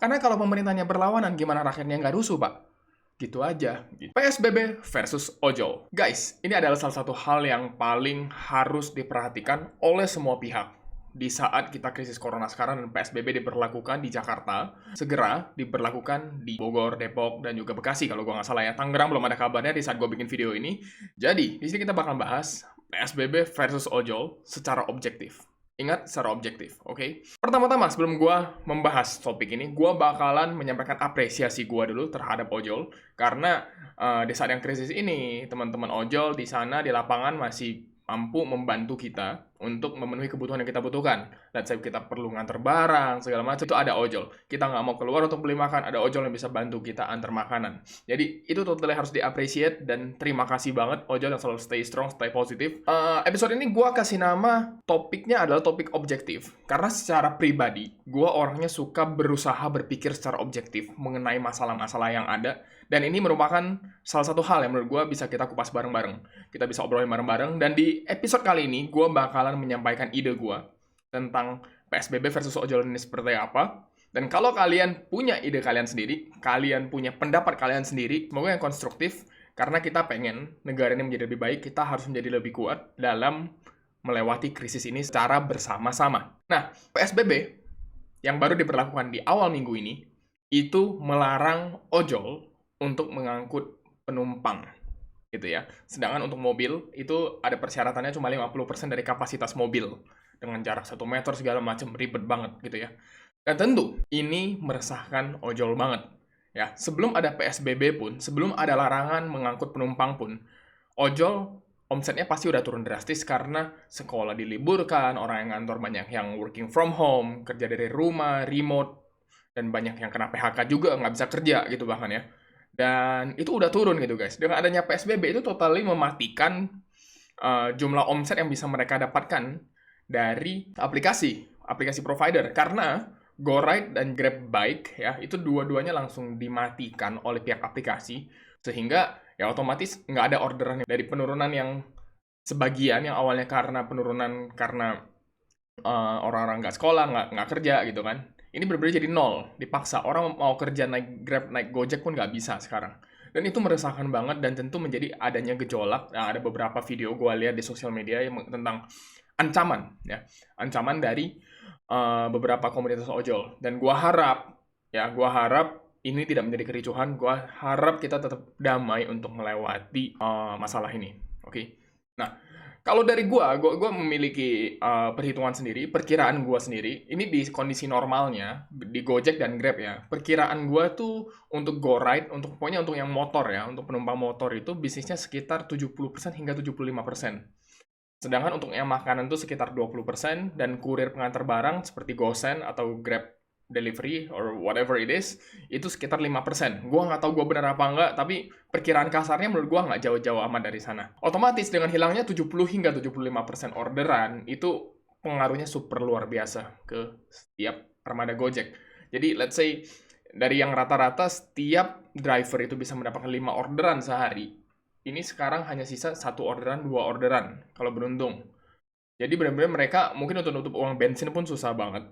Karena kalau pemerintahnya berlawanan, gimana rakyatnya nggak rusuh, Pak? Gitu aja. PSBB versus ojol. Guys, ini adalah salah satu hal yang paling harus diperhatikan oleh semua pihak. Di saat kita krisis corona sekarang dan PSBB diberlakukan di Jakarta, segera diberlakukan di Bogor, Depok, dan juga Bekasi kalau gue nggak salah ya. Tangerang belum ada kabarnya di saat gue bikin video ini. Jadi, di sini kita bakal bahas PSBB versus ojol secara objektif. Ingat, secara objektif, oke? Pertama-tama, sebelum gue membahas topik ini, gue bakalan menyampaikan apresiasi gue dulu terhadap ojol. Karena di saat yang krisis ini, teman-teman ojol di sana, di lapangan masih mampu membantu kita untuk memenuhi kebutuhan yang kita butuhkan. Let's say kita perlu nganter barang, segala macam, itu ada ojol. Kita nggak mau keluar untuk beli makan, ada ojol yang bisa bantu kita antar makanan. Jadi, itu totally harus di-appreciate, dan terima kasih banget ojol yang selalu stay strong, stay positif. Episode ini gue kasih nama, topiknya adalah topik objektif. Karena secara pribadi, gue orangnya suka berusaha berpikir secara objektif mengenai masalah-masalah yang ada. Dan ini merupakan salah satu hal yang menurut gue bisa kita kupas bareng-bareng. Kita bisa obrolin bareng-bareng. Dan di episode kali ini, gue bakalan menyampaikan ide gue tentang PSBB versus ojol ini seperti apa. Dan kalau kalian punya ide kalian sendiri, kalian punya pendapat kalian sendiri, semoga yang konstruktif. Karena kita pengen negara ini menjadi lebih baik, kita harus menjadi lebih kuat dalam melewati krisis ini secara bersama-sama. Nah, PSBB yang baru diberlakukan di awal minggu ini, itu melarang ojol untuk mengangkut penumpang, gitu ya. Sedangkan untuk mobil, itu ada persyaratannya cuma 50% dari kapasitas mobil. Dengan jarak 1 meter segala macam, ribet banget gitu ya. Dan tentu, ini meresahkan ojol banget. Ya, sebelum ada PSBB pun, sebelum ada larangan mengangkut penumpang pun, ojol omsetnya pasti udah turun drastis karena sekolah diliburkan, orang yang ngantor banyak yang working from home, kerja dari rumah, remote, dan banyak yang kena PHK juga, nggak bisa kerja gitu bahkan ya. Dan itu udah turun gitu guys. Dengan adanya PSBB itu totally mematikan jumlah omset yang bisa mereka dapatkan dari aplikasi provider. Karena GoRide dan GrabBike ya, itu dua-duanya langsung dimatikan oleh pihak aplikasi. Sehingga ya otomatis nggak ada orderan dari penurunan yang sebagian yang awalnya karena penurunan karena orang-orang nggak sekolah, nggak kerja gitu kan. Ini benar-benar jadi nol, dipaksa. Orang mau kerja naik Grab, naik Gojek pun nggak bisa sekarang. Dan itu meresahkan banget dan tentu menjadi adanya gejolak. Nah, ada beberapa video gue lihat di sosial media yang tentang ancaman, ya, ancaman dari beberapa komunitas ojol. Dan gue harap ini tidak menjadi kericuhan. Gue harap kita tetap damai untuk melewati masalah ini. Oke. Nah, kalau dari gua memiliki perhitungan sendiri, perkiraan gua sendiri. Ini di kondisi normalnya di Gojek dan Grab ya. Perkiraan gua tuh untuk GoRide, pokoknya untuk yang motor ya, untuk penumpang motor itu bisnisnya sekitar 70% hingga 75%. Sedangkan untuk yang makanan tuh sekitar 20% dan kurir pengantar barang seperti GoSend atau Grab delivery or whatever it is, itu sekitar 5%. Gua nggak tahu gua benar apa nggak, tapi perkiraan kasarnya menurut gua nggak jauh-jauh amat dari sana. Otomatis dengan hilangnya 70 hingga 75% orderan, itu pengaruhnya super luar biasa ke setiap armada Gojek. Jadi let's say dari yang rata-rata setiap driver itu bisa mendapatkan 5 orderan sehari, ini sekarang hanya sisa 1 orderan, 2 orderan kalau beruntung. Jadi benar-benar mereka mungkin untuk nutup uang bensin pun susah banget.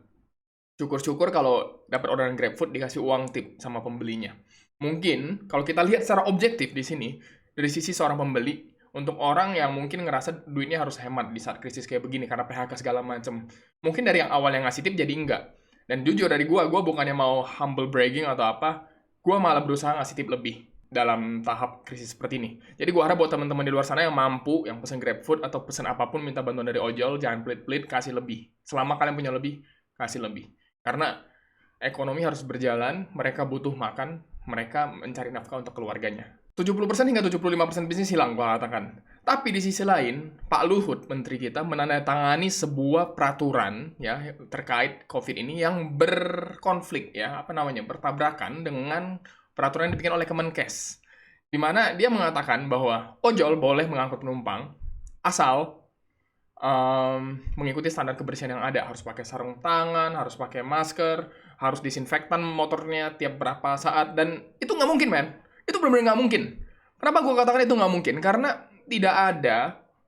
Syukur-syukur kalau dapat orderan GrabFood dikasih uang tip sama pembelinya. Mungkin kalau kita lihat secara objektif di sini, dari sisi seorang pembeli, untuk orang yang mungkin ngerasa duitnya harus hemat di saat krisis kayak begini karena PHK segala macam. Mungkin dari yang awal yang ngasih tip jadi enggak. Dan jujur dari gua bukannya mau humble bragging atau apa, gua malah berusaha ngasih tip lebih dalam tahap krisis seperti ini. Jadi gua harap buat teman-teman di luar sana yang mampu, yang pesen GrabFood atau pesen apapun minta bantuan dari ojol, jangan pelit-pelit, kasih lebih. Selama kalian punya lebih, kasih lebih. Karena ekonomi harus berjalan, mereka butuh makan, mereka mencari nafkah untuk keluarganya. 70% hingga 75% bisnis hilang, gua katakan. Tapi di sisi lain, Pak Luhut, Menteri kita, menandatangani sebuah peraturan ya terkait COVID ini yang berkonflik ya, bertabrakan dengan peraturan yang dibikin oleh Kemenkes. Di mana dia mengatakan bahwa ojol boleh mengangkut penumpang asal mengikuti standar kebersihan yang ada. Harus pakai sarung tangan, harus pakai masker, harus disinfektan motornya tiap berapa saat. Dan itu nggak mungkin, men. Itu benar-benar nggak mungkin. Kenapa gue katakan itu nggak mungkin? Karena tidak ada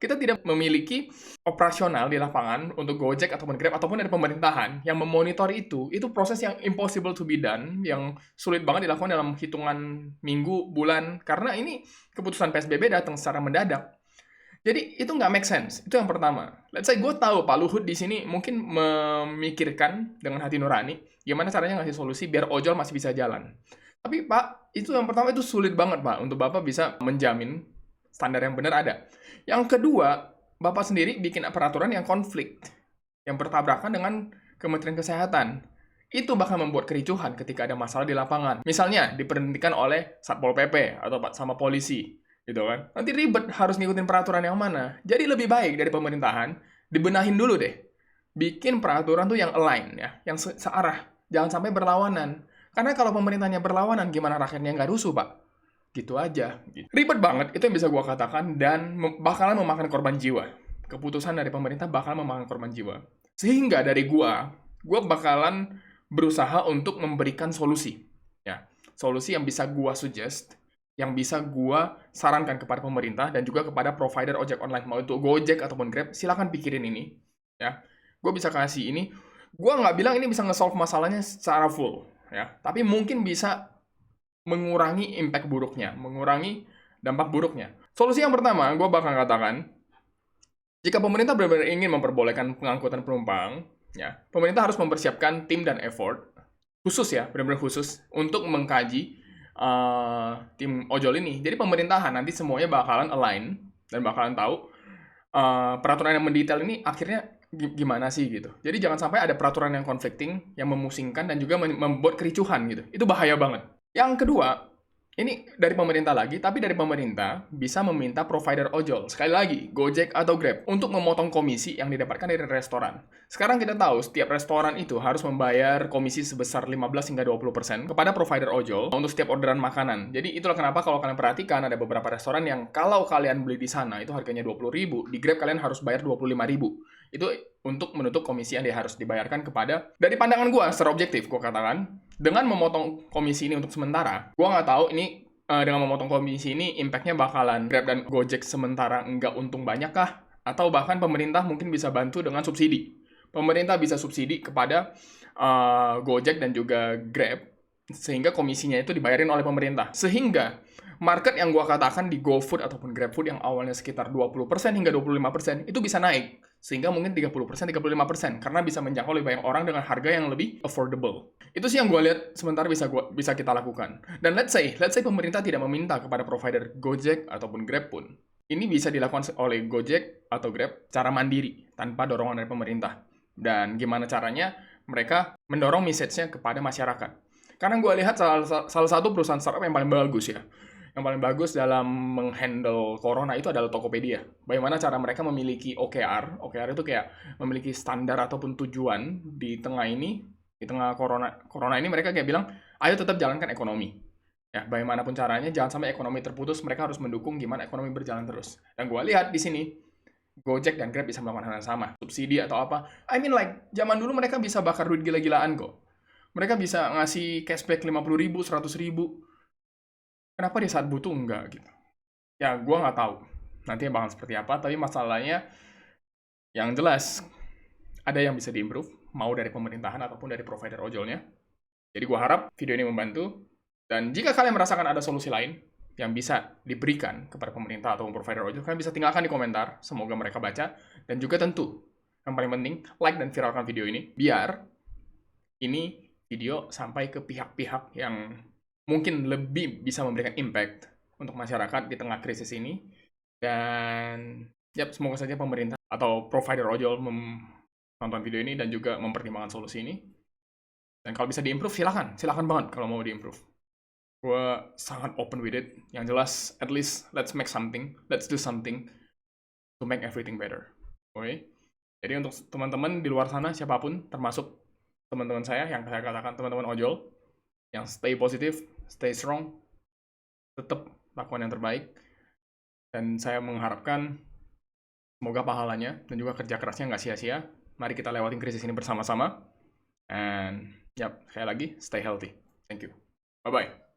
kita tidak memiliki operasional di lapangan untuk Gojek ataupun Grab ataupun dari pemerintahan yang memonitor itu proses yang impossible to be done, yang sulit banget dilakukan dalam hitungan minggu, bulan, karena ini keputusan PSBB datang secara mendadak. Jadi itu nggak make sense. Itu yang pertama. Let's say gue tahu Pak Luhut di sini mungkin memikirkan dengan hati nurani gimana caranya ngasih solusi biar ojol masih bisa jalan. Tapi Pak, itu yang pertama itu sulit banget Pak untuk Bapak bisa menjamin standar yang benar ada. Yang kedua, Bapak sendiri bikin peraturan yang konflik, yang bertabrakan dengan Kementerian Kesehatan. Itu bakal membuat kericuhan ketika ada masalah di lapangan. Misalnya, diberhentikan oleh Satpol PP atau sama polisi, gitu kan. Nanti ribet harus ngikutin peraturan yang mana. Jadi lebih baik dari pemerintahan, dibenahin dulu deh. Bikin peraturan tuh yang align, ya, yang searah. Jangan sampai berlawanan. Karena kalau pemerintahnya berlawanan, gimana rakyatnya nggak rusuh, Pak? Gitu aja. Ribet banget, itu yang bisa gue katakan, dan bakalan memakan korban jiwa. Keputusan dari pemerintah bakalan memakan korban jiwa. Sehingga dari gue bakalan berusaha untuk memberikan solusi. Ya, solusi yang bisa gue suggest, yang bisa gue sarankan kepada pemerintah, dan juga kepada provider ojek online. Mau itu Gojek ataupun Grab, silakan pikirin ini. Ya, gue bisa kasih ini. Gue nggak bilang ini bisa nge-solve masalahnya secara full. Ya, tapi mungkin bisa mengurangi impact buruknya, mengurangi dampak buruknya. Solusi yang pertama, gue bakal katakan, jika pemerintah benar-benar ingin memperbolehkan pengangkutan penumpang, ya, pemerintah harus mempersiapkan tim dan effort, khusus ya, benar-benar khusus, untuk mengkaji tim ojol ini. Jadi pemerintahan nanti semuanya bakalan align, dan bakalan tahu peraturan yang mendetail ini akhirnya gimana sih gitu. Jadi jangan sampai ada peraturan yang conflicting, yang memusingkan, dan juga membuat kericuhan gitu. Itu bahaya banget. Yang kedua, ini dari pemerintah lagi, tapi dari pemerintah bisa meminta provider ojol, sekali lagi, Gojek atau Grab, untuk memotong komisi yang didapatkan dari restoran. Sekarang kita tahu, setiap restoran itu harus membayar komisi sebesar 15 hingga 20% kepada provider ojol untuk setiap orderan makanan. Jadi itulah kenapa kalau kalian perhatikan, ada beberapa restoran yang kalau kalian beli di sana, itu harganya 20.000, di Grab kalian harus bayar 25.000. Itu untuk menutup komisi yang harus dibayarkan kepada, dari pandangan gue, secara objektif, gue katakan, dengan memotong komisi ini untuk sementara, gue nggak tahu ini dengan memotong komisi ini impact-nya bakalan Grab dan Gojek sementara nggak untung banyak kah? Atau bahkan pemerintah mungkin bisa bantu dengan subsidi. Pemerintah bisa subsidi kepada Gojek dan juga Grab, sehingga komisinya itu dibayarin oleh pemerintah. Sehingga market yang gue katakan di GoFood ataupun GrabFood yang awalnya sekitar 20% hingga 25% itu bisa naik. Sehingga mungkin 30%, 35%. Karena bisa menjangkau lebih banyak orang dengan harga yang lebih affordable. Itu sih yang gue lihat sementara bisa kita lakukan. Dan let's say pemerintah tidak meminta kepada provider Gojek ataupun Grab pun. Ini bisa dilakukan oleh Gojek atau Grab secara mandiri, tanpa dorongan dari pemerintah. Dan gimana caranya mereka mendorong message-nya kepada masyarakat. Karena gue lihat salah satu perusahaan startup yang paling bagus ya, yang paling bagus dalam menghandle corona itu adalah Tokopedia. Bagaimana cara mereka memiliki OKR. OKR itu kayak memiliki standar ataupun tujuan di tengah ini, di tengah corona ini mereka kayak bilang, ayo tetap jalankan ekonomi. Ya, bagaimanapun caranya, jangan sampai ekonomi terputus, mereka harus mendukung gimana ekonomi berjalan terus. Dan gue lihat di sini, Gojek dan Grab bisa melakukan hal yang sama. Subsidi atau apa. I mean like, zaman dulu mereka bisa bakar duit gila-gilaan kok. Mereka bisa ngasih cashback 50.000, 100.000. Kenapa di saat butuh enggak gitu? Ya, gue nggak tahu nanti bakal seperti apa, tapi masalahnya yang jelas ada yang bisa diimprove, mau dari pemerintahan ataupun dari provider ojolnya. Jadi gue harap video ini membantu, dan jika kalian merasakan ada solusi lain yang bisa diberikan kepada pemerintah atau provider ojol, kalian bisa tinggalkan di komentar, semoga mereka baca, dan juga tentu, yang paling penting, like dan viralkan video ini, biar ini video sampai ke pihak-pihak yang mungkin lebih bisa memberikan impact untuk masyarakat di tengah krisis ini. Dan ya, semoga saja pemerintah atau provider ojol menonton video ini dan juga mempertimbangkan solusi ini. Dan kalau bisa diimprove, silakan banget kalau mau diimprove. Gue sangat open with it. Yang jelas, at least let's make something, let's do something to make everything better. Oke? Jadi untuk teman-teman di luar sana, siapapun, termasuk teman-teman saya yang saya katakan teman-teman ojol, yang stay positif, stay strong, tetap lakukan yang terbaik, dan saya mengharapkan semoga pahalanya dan juga kerja kerasnya nggak sia-sia. Mari kita lewatin krisis ini bersama-sama, and sekali lagi, stay healthy. Thank you. Bye-bye.